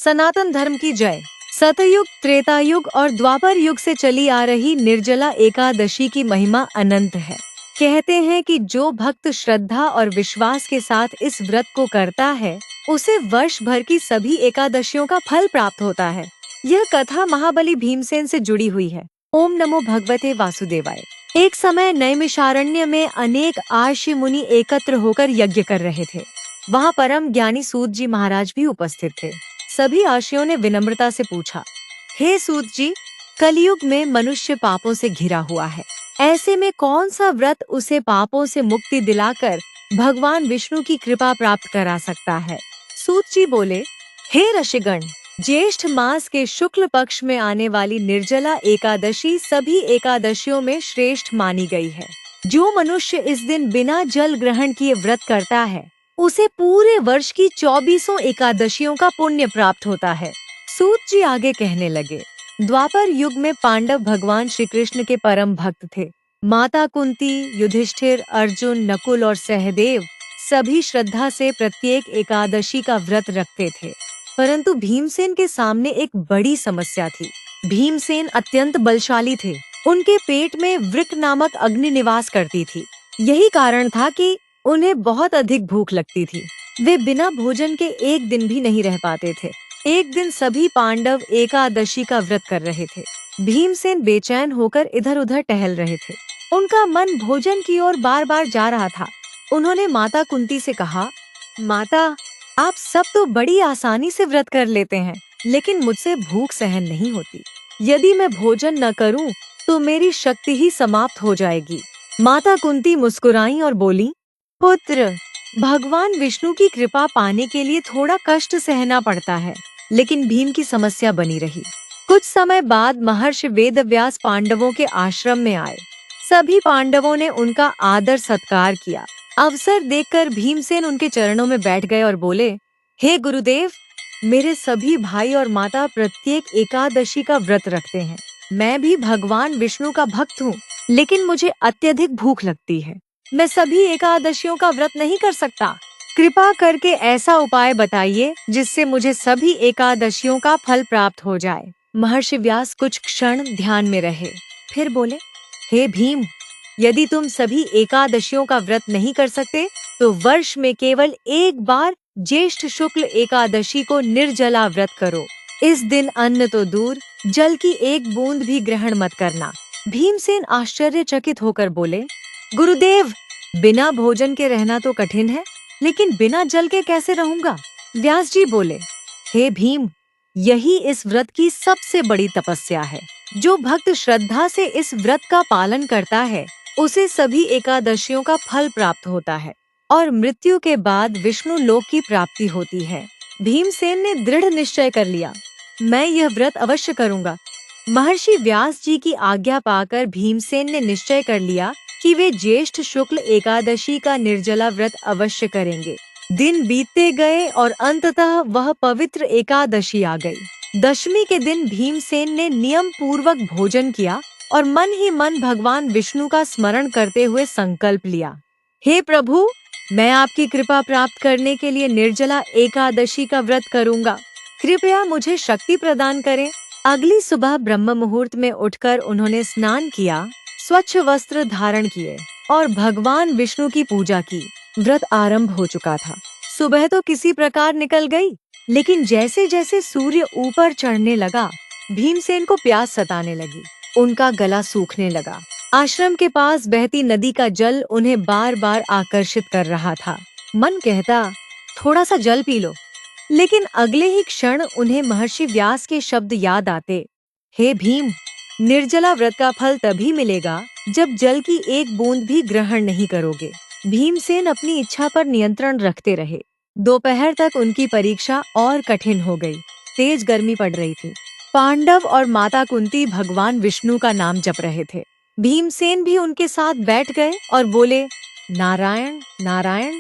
सनातन धर्म की जय। सतयुग, त्रेता युग और द्वापर युग से चली आ रही निर्जला एकादशी की महिमा अनंत है। कहते हैं कि जो भक्त श्रद्धा और विश्वास के साथ इस व्रत को करता है, उसे वर्ष भर की सभी एकादशियों का फल प्राप्त होता है। यह कथा महाबली भीमसेन से जुड़ी हुई है। ओम नमो भगवते वासुदेवाय। एक समय नैमिषारण्य में अनेक आर्षि मुनि एकत्र होकर यज्ञ कर रहे थे। वहाँ परम ज्ञानी सूत जी महाराज भी उपस्थित थे। सभी आर्षियों ने विनम्रता से पूछा, हे सूत जी, कलयुग में मनुष्य पापों से घिरा हुआ है। ऐसे में कौन सा व्रत उसे पापों से मुक्ति दिलाकर भगवान विष्णु की कृपा प्राप्त करा सकता है? सूत जी बोले, हे ऋषिगण, ज्येष्ठ मास के शुक्ल पक्ष में आने वाली निर्जला एकादशी सभी एकादशियों में श्रेष्ठ मानी गई है। जो मनुष्य इस दिन बिना जल ग्रहण किए व्रत करता है, उसे पूरे वर्ष की 24 एकादशियों का पुण्य प्राप्त होता है। सूत जी आगे कहने लगे, द्वापर युग में पांडव भगवान श्री कृष्ण के परम भक्त थे। माता कुंती, युधिष्ठिर, अर्जुन, नकुल और सहदेव सभी श्रद्धा से प्रत्येक एकादशी का व्रत रखते थे। परंतु भीमसेन के सामने एक बड़ी समस्या थी। भीमसेन अत्यंत बलशाली थे। उनके पेट में वृक नामक अग्नि निवास करती थी। यही कारण था कि उन्हें बहुत अधिक भूख लगती थी। वे बिना भोजन के एक दिन भी नहीं रह पाते थे। एक दिन सभी पांडव एकादशी का व्रत कर रहे थे। भीमसेन बेचैन होकर इधर उधर टहल रहे थे। उनका मन भोजन की ओर बार बार जा रहा था। उन्होंने माता कुंती से कहा, माता, आप सब तो बड़ी आसानी से व्रत कर लेते हैं, लेकिन मुझसे भूख सहन नहीं होती। यदि मैं भोजन न करूं, तो मेरी शक्ति ही समाप्त हो जाएगी। माता कुंती मुस्कुराई और बोली, पुत्र, भगवान विष्णु की कृपा पाने के लिए थोड़ा कष्ट सहना पड़ता है। लेकिन भीम की समस्या बनी रही। कुछ समय बाद महर्षि वेदव्यास पांडवों के आश्रम में आए। सभी पांडवों ने उनका आदर सत्कार किया। अवसर देखकर भीमसेन उनके चरणों में बैठ गए और बोले, हे गुरुदेव, मेरे सभी भाई और माता प्रत्येक एकादशी का व्रत रखते हैं। मैं भी भगवान विष्णु का भक्त हूँ, लेकिन मुझे अत्यधिक भूख लगती है। मैं सभी एकादशियों का व्रत नहीं कर सकता। कृपा करके ऐसा उपाय बताइए जिससे मुझे सभी एकादशियों का फल प्राप्त हो जाए। महर्षि व्यास कुछ क्षण ध्यान में रहे, फिर बोले, हे भीम, यदि तुम सभी एकादशियों का व्रत नहीं कर सकते, तो वर्ष में केवल एक बार ज्येष्ठ शुक्ल एकादशी को निर्जला व्रत करो। इस दिन अन्न तो दूर, जल की एक बूंद भी ग्रहण मत करना। भीमसेन आश्चर्यचकित होकर बोले, गुरुदेव, बिना भोजन के रहना तो कठिन है, लेकिन बिना जल के कैसे रहूंगा? व्यास जी बोले, हे भीम, यही इस व्रत की सबसे बड़ी तपस्या है। जो भक्त श्रद्धा से इस व्रत का पालन करता है, उसे सभी एकादशियों का फल प्राप्त होता है और मृत्यु के बाद विष्णु लोक की प्राप्ति होती है। भीमसेन ने दृढ़ निश्चय कर लिया, मैं यह व्रत अवश्य करूंगा। महर्षि व्यास जी की आज्ञा पाकर भीमसेन ने निश्चय कर लिया कि वे ज्येष्ठ शुक्ल एकादशी का निर्जला व्रत अवश्य करेंगे। दिन बीतते गए और अंततः वह पवित्र एकादशी आ गई। दशमी के दिन भीमसेन ने नियम पूर्वक भोजन किया और मन ही मन भगवान विष्णु का स्मरण करते हुए संकल्प लिया, हे प्रभु, मैं आपकी कृपा प्राप्त करने के लिए निर्जला एकादशी का व्रत करूंगा। कृपया मुझे शक्ति प्रदान करें। अगली सुबह ब्रह्म मुहूर्त में उठकर उन्होंने स्नान किया, स्वच्छ वस्त्र धारण किए और भगवान विष्णु की पूजा की। व्रत आरंभ हो चुका था। सुबह तो किसी प्रकार निकल गई, लेकिन जैसे जैसे सूर्य ऊपर चढ़ने लगा, भीमसेन को प्यास सताने लगी। उनका गला सूखने लगा। आश्रम के पास बहती नदी का जल उन्हें बार बार आकर्षित कर रहा था। मन कहता, थोड़ा सा जल पी लो, लेकिन अगले ही क्षण उन्हें महर्षि व्यास के शब्द याद आते, हे भीम, निर्जला व्रत का फल तभी मिलेगा जब जल की एक बूंद भी ग्रहण नहीं करोगे। भीमसेन अपनी इच्छा पर नियंत्रण रखते रहे। दोपहर तक उनकी परीक्षा और कठिन हो गई। तेज गर्मी पड़ रही थी। पांडव और माता कुंती भगवान विष्णु का नाम जप रहे थे। भीमसेन भी उनके साथ बैठ गए और बोले, नारायण नारायण।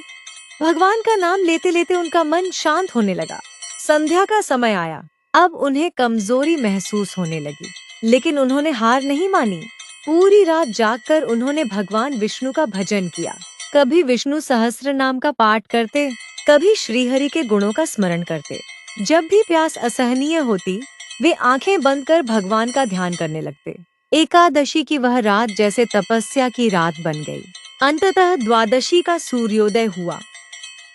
भगवान का नाम लेते लेते उनका मन शांत होने लगा। संध्या का समय आया। अब उन्हें कमजोरी महसूस होने लगी, लेकिन उन्होंने हार नहीं मानी। पूरी रात जागकर उन्होंने भगवान विष्णु का भजन किया। कभी विष्णु सहस्त्र नाम का पाठ करते, कभी श्रीहरि के गुणों का स्मरण करते। जब भी प्यास असहनीय होती, वे आंखें बंद कर भगवान का ध्यान करने लगते। एकादशी की वह रात जैसे तपस्या की रात बन गई। अंततः द्वादशी का सूर्योदय हुआ।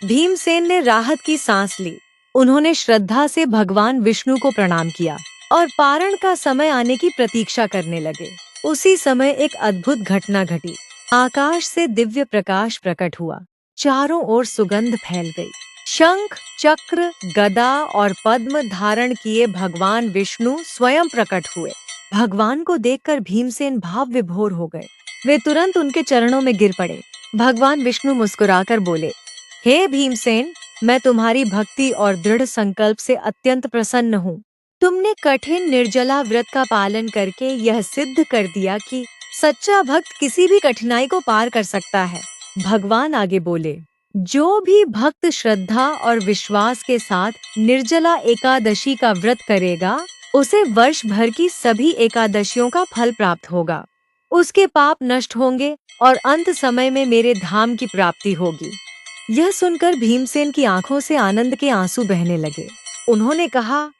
भीमसेन ने राहत की सांस ली। उन्होंने श्रद्धा से भगवान विष्णु को प्रणाम किया और पारण का समय आने की प्रतीक्षा करने लगे। उसी समय एक अद्भुत घटना घटी। आकाश से दिव्य प्रकाश प्रकट हुआ। चारों ओर सुगंध फैल गई। शंख, चक्र, गदा और पद्म धारण किए भगवान विष्णु स्वयं प्रकट हुए। भगवान को देखकर भीमसेन भाव विभोर हो गए। वे तुरंत उनके चरणों में गिर पड़े। भगवान विष्णु मुस्कुराकर बोले, हे भीमसेन, मैं तुम्हारी भक्ति और दृढ़ संकल्प से अत्यंत प्रसन्न हूँ। तुमने कठिन निर्जला व्रत का पालन करके यह सिद्ध कर दिया कि सच्चा भक्त किसी भी कठिनाई को पार कर सकता है। भगवान आगे बोले, जो भी भक्त श्रद्धा और विश्वास के साथ निर्जला एकादशी का व्रत करेगा, उसे वर्ष भर की सभी एकादशियों का फल प्राप्त होगा। उसके पाप नष्ट होंगे और अंत समय में मेरे धाम की प्राप्ति होगी। यह सुनकर भीमसेन की आंखों से आनंद के आंसू बहने लगे। उन्होंने कहा,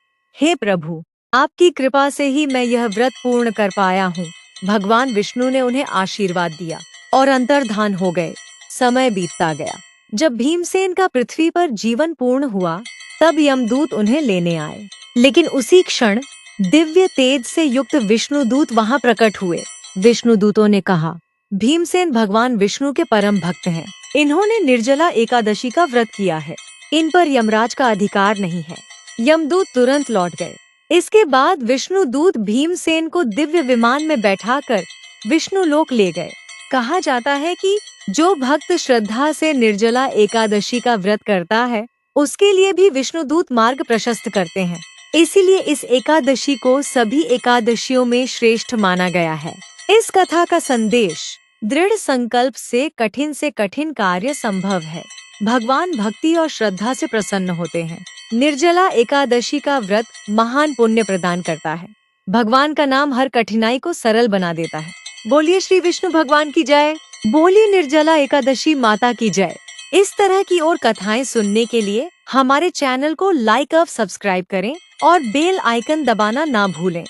हे प्रभु, आपकी कृपा से ही मैं यह व्रत पूर्ण कर पाया हूँ। भगवान विष्णु ने उन्हें आशीर्वाद दिया और अंतर्धान हो गए। समय बीतता गया। जब भीमसेन का पृथ्वी पर जीवन पूर्ण हुआ, तब यमदूत उन्हें लेने आए। लेकिन उसी क्षण दिव्य तेज से युक्त विष्णुदूत वहां प्रकट हुए। विष्णुदूतों ने कहा, भीमसेन भगवान विष्णु के परम भक्त हैं। इन्होंने निर्जला एकादशी का व्रत किया है। इन पर यमराज का अधिकार नहीं है। यमदूत तुरंत लौट गए। इसके बाद विष्णुदूत भीमसेन को दिव्य विमान में बैठाकर विष्णु लोक ले गए। कहा जाता है कि जो भक्त श्रद्धा से निर्जला एकादशी का व्रत करता है, उसके लिए भी विष्णुदूत मार्ग प्रशस्त करते हैं। इसीलिए इस एकादशी को सभी एकादशियों में श्रेष्ठ माना गया है। इस कथा का संदेश, दृढ़ संकल्प से कठिन कार्य संभव है। भगवान भक्ति और श्रद्धा से प्रसन्न होते हैं। निर्जला एकादशी का व्रत महान पुण्य प्रदान करता है। भगवान का नाम हर कठिनाई को सरल बना देता है। बोलिए श्री विष्णु भगवान की जय। बोलिए निर्जला एकादशी माता की जय। इस तरह की और कथाएं सुनने के लिए हमारे चैनल को लाइक और सब्सक्राइब करें और बेल आइकन दबाना ना भूलें।